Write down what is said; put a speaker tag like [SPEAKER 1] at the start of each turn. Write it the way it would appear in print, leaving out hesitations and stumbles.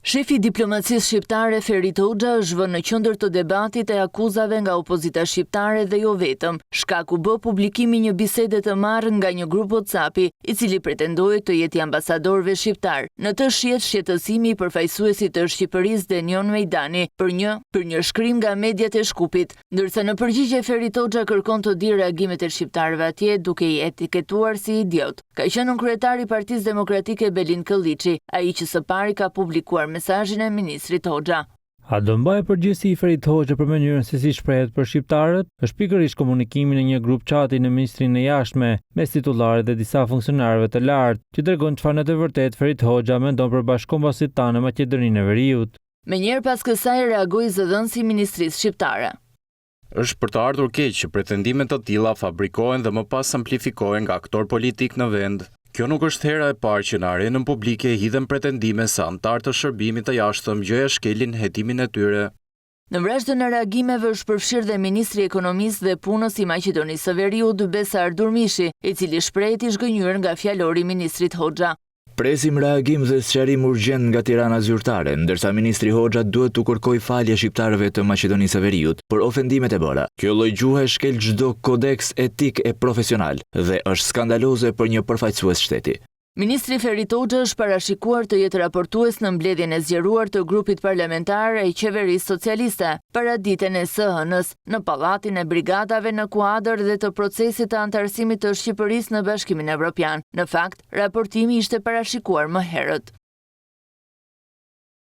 [SPEAKER 1] Shefi i diplomacisë shqiptare Ferit Hoxha është vënë në qendër të debatit e akuzave nga opozita shqiptare dhe jo vetëm. Shkaku bë publikimi një bisede të marrë nga një grup WhatsApp-i, i cili pretendohet të jetë i ambasadorëve shqiptar. Në të shihet shqetësimi i përfaqësuesit të Shqipërisë Denion Mejdani për një shkrim nga mediat e Shkupit, ndërsa në përgjigje Ferit Hoxha kërkon të di reagimet e shqiptarëve atje duke i etiketuar si idiot. Ka qenë kryetari i Partisë Demokratike Belin Kolliçi, ai që së pari ka publikuar mesazhin e ministrit Hoxha.
[SPEAKER 2] A do mbajë përgjegjësi i Ferit Hoxha për mënyrën se si shprehet për shqiptarët? Është pikërisht komunikimi në një grup chati në Ministrinë e Jashtme mes titullarit dhe disa funksionarëve të lartë, që tregon çfarë në të vërtetë Ferit Hoxha mendon për bashkëkombësitë tanë në Maqedoninë e Veriut.
[SPEAKER 1] Menjëherë pas kësaj reagoi zëdhënësi i ministrisë shqiptare.
[SPEAKER 3] Është për të ardhur keq që pretendimet të tilla fabrikohen dhe më pas amplifikohen nga aktor politik në vend. Kjo nuk është hera e parë që në arenën publike hidhen pretendime se anëtarë të shërbimit të jashtëm gjëja shkelin hetimin e tyre.
[SPEAKER 1] Në vrazhdën e reagimeve është përfshirë dhe ministri i ekonomisë dhe punës i Maqedonisë së Veriut Besar Durmishi, i cili shpreheti i zgënjur nga fjalori i ministrit Hoxha.
[SPEAKER 4] Presim reagim dhe sqarim urgjent nga Tirana zyrtare, ndërsa ministri Hoxha duhet të kërkojë falje shqiptarëve të Maqedonisë së Veriut për ofendimet e bëra. Kjo lloj gjuhe shkel çdo kodeks etik e profesional dhe është skandaloze për një përfaqësues shteti.
[SPEAKER 1] Ministri Ferit Hoxha është parashikuar të jetë raportues në mbledhjen e zgjeruar të grupit parlamentar e qeverisë socialiste, paraditën e SHN-s, në pallatin e brigadave në kuadër dhe të procesit të antarësimit të Shqipërisë në Bashkimin Evropian. Në fakt, raportimi ishte parashikuar më herët.